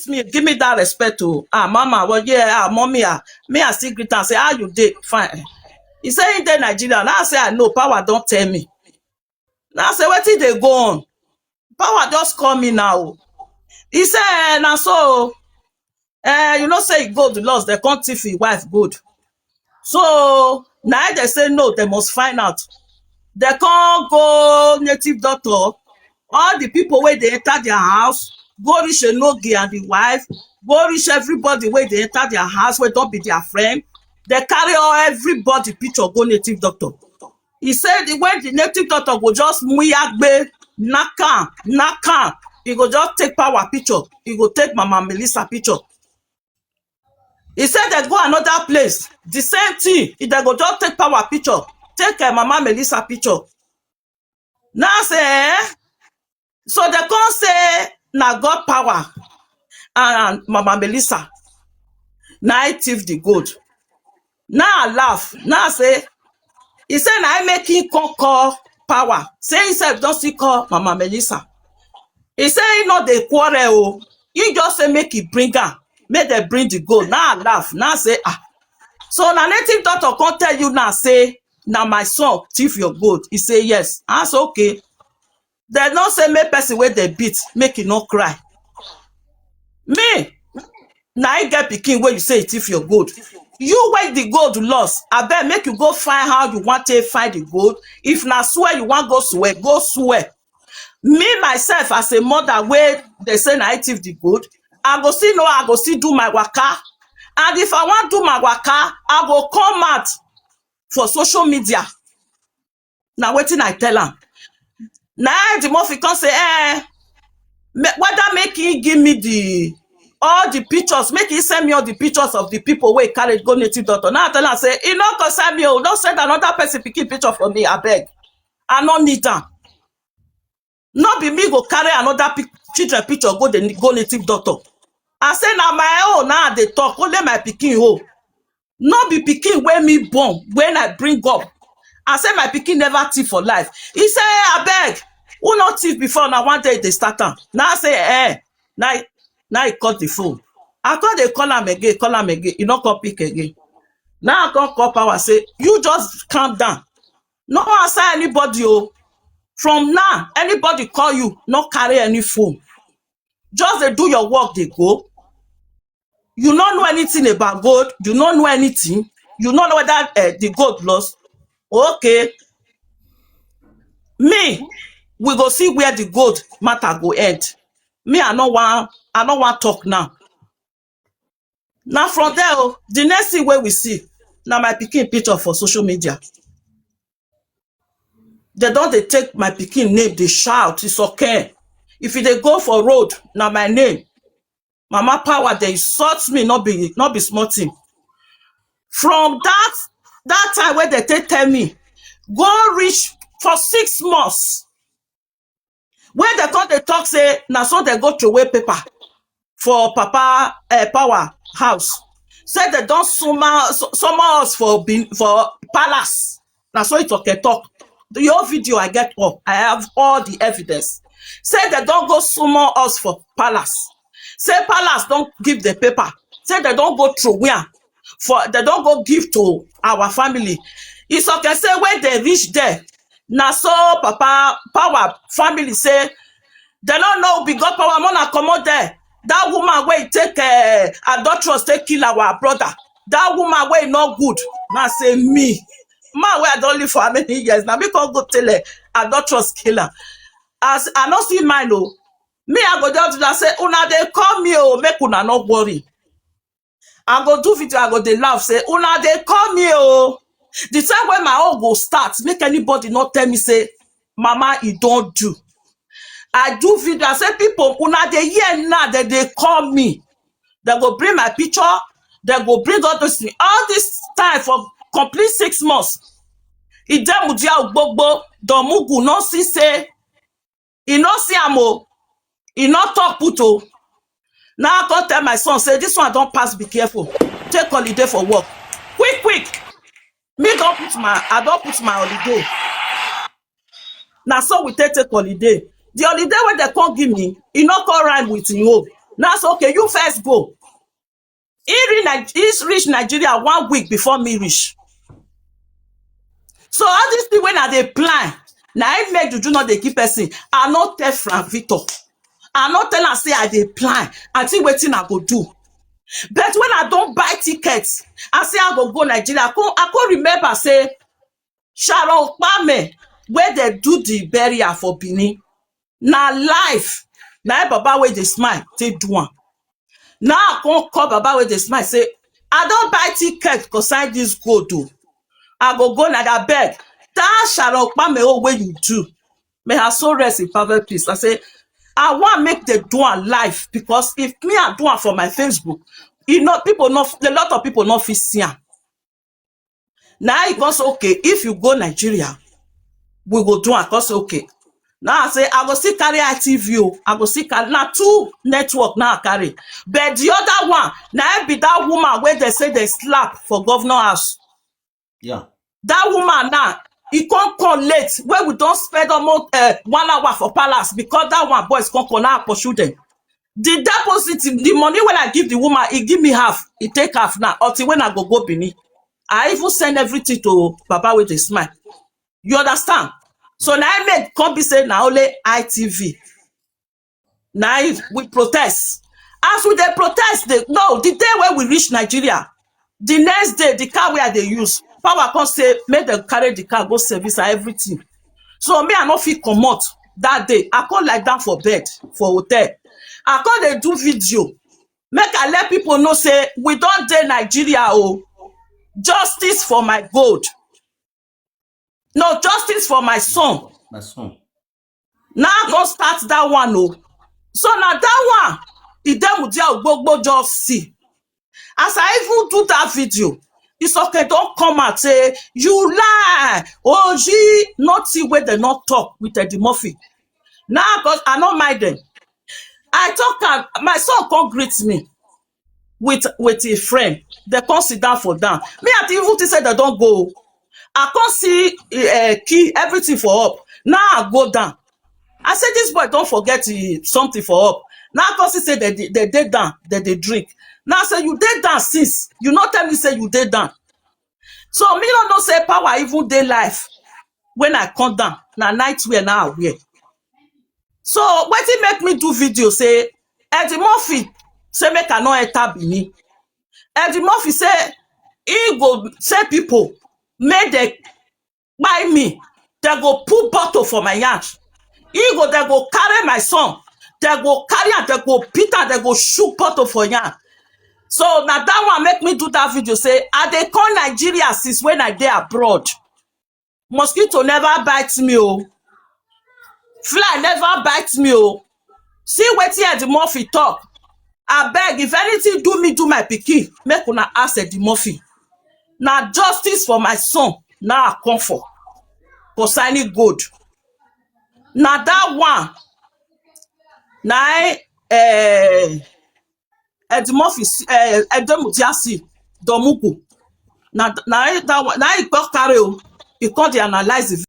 me, give me that respect to mama. Well, yeah, mommy, me I still greet and say, how you dey? Fine. He say in the Nigeria. Now I say I know power don't tell me. Now I say what did they go on? Power just call me now. He say now so you know say go the loss, they can't thief his wife good. So now they say no, they must find out. They can't go native doctor. All the people where they enter their house, go reach Enogi and the wife, go reach everybody where they enter their house, where don't be their friend. They carry all everybody picture go native doctor. He said when the native doctor go just muyagbe, naka, he go just take power picture. He go take Mama Melissa picture. He said they go another place, the same thing. They go just take power picture, take Mama Melissa picture. Now say, so they can't say na God power and Mama Melissa. Now I thief the gold. Now I laugh. Now I say, he said now I make him call power. Say himself don't see call Mama Melissa. He say he not the quarrel. He just say make it bring her. Make them bring the gold. Now I laugh. Now I say So na native doctor can't tell you now say now my son thief your gold. He say yes. I say okay. They don't say make person where they beat, make it not cry. Me, now I get pikin where you say it if your gold. You wait the gold loss. I bet make you go find how you want to find the gold. If na swear you want go swear, go swear. Me myself as a mother where they say na I thief the gold, I go see no, I go see do my waka. And if I want do my waka, I go come out for social media. Now waiting I tell am. Now the Murphy can say, whether make he give me all the pictures, make he send me all the pictures of the people where he carried go native doctor. Now I tell am say, he no concern me, don't send another person picking picture for me, I beg. I no need am. Not be me go carry another children picture go native doctor. I say na my own now they talk, only my pikin oh. Not be pikin where me born, when I bring up. I say my pikin never thief for life. He say, I beg. Who not thief before now one day they start am. Now I say, now he cut the phone. I call they call him again. He not come pick again. Now I come call power say, you just calm down. No answer anybody oh. From now, anybody call you, not carry any phone. Just they do your work, they go. You don't know anything about gold. You don't know anything. You don't know whether the gold lost. Okay. Me, we go see where the gold matter go end. Me, I don't want talk now. Now from there, the next thing where we see, now my pikin picture for social media. They don't they take my pikin name, they shout, it's okay. If they go for road, now my name. Mama power, they insult me, not be small thing. From that time where they tell me, go reach for 6 months. When they come, they talk, say, now so they go throw away paper for Papa Power house. Say they don't summon us for palace. Now so it's okay talk. Your video I get up. I have all the evidence. Say they don't go summon us for palace. Say palace don't give the paper. Say they don't go through where. They don't go give to our family. It's okay. Say when they reach there. Now so Papa Power family say they don't know be God power mona come out there. That woman where take adulterous take kill our brother. That woman where not good. Now say me. Man where I don't live for how many years now. Me can go tell adulterous killer. As I not see mine oh. Me I go down to that say una they call me oh make una not worry. I go do video I go they laugh say una they call me oh. The time when my own go start, make anybody not tell me say, Mama, you don't do. I do video, I say people, una they hear now that they call me. They go bring my picture, they go bring all those things. All this time for complete 6 months. He dem mudia ugbogbo, domugu no see say, he no see amo, he not talk puto. Now I go tell my son, say, this one don't pass, be careful. Take holiday for work. Quick. Me I don't put my holiday. Now so we take holiday. The holiday when they can't give me, it not come rhyme with you. Now say okay, you first go. He reach Nigeria 1 week before me reach. So all these things when I dey plan, na im make juju no dey give person. I no tell Frank Victor, I no tell am say I dey plan, I think wetin I go do. But when I don buy tickets, I say I go Nigeria, I come remember say Sharon Okpame wey dey do the burial for Benin, na life, na im Baba wey dey smile take do am. Now I come call Baba wey dey smile say I don buy ticket consign this gold o, I go Naija, abeg that Sharon Okpame own wey you do, may her soul rest in perfect peace. I say I want make them do am live, because if me I do am for my Facebook, people not, a lot of people not fit see am. Now it goes okay, if you go Nigeria, we go do am. Cause okay. Now I say I go still carry ITV o, I go still carry, na 2 network now I carry. But the other one, now be that woman where they say they slap for governor house. Yeah. That woman now, he come late where we don't spend almost 1 hour for palace, because that one boys come now pursue them. The deposit, the money when I give the woman, he give me half, he take half now, until when I go Benin. I even send everything to Papa with a smile. You understand? So now I make come be say now only ITV. Now we protest. As we dey protest, no, the day when we reach Nigeria, the next day, the car where they use, Power come say, make them carry the car, go service and everything. So me, I no fit comot that day. I come lie down for bed, for hotel. I come dey do video. Make I let people know say, we don dey Nigeria o. Justice for my gold. No, justice for my son. My son. Now I go start that one o. So now that one, Idemudia Ogbogbo just see. As I even do that video, it's okay, don't come and say, you lie. Oji, nothing where they not talk with Eddie Murphy. Now, because I don't mind them. I talk, my son come greet me with a friend. They come sit down for down. Me at even say they don't go. I can't see key, everything for up. Now I go down. I say, this boy don't forget something for up. Now I can't say they did down, they drink. Now I say, you did down since. You not tell me say you did down. So me don't know say Power even day life. When I come down, na night wear now I wear. So wetin make me do video say, Eddie Murphy say make I no enter Benin. Eddie Murphy say, he go say people, make they buy me. They go put bottle for my yansh. They go carry my son. They go carry and they go beat and they go shoot bottle for yan. So now that one make me do that video say, I dey come Nigeria since when I dey abroad. Mosquito never bites me o. Fly never bites me o. See wetin Eddie Murphy talk. I beg, if anything do me, do my pikin, make una ask Eddie Murphy. Now justice for my son, now I come for concerning gold. Now that one, now Eddie Murphy, Edemudia see Domugu. Now that one, now he got carry o. He come dey analyze the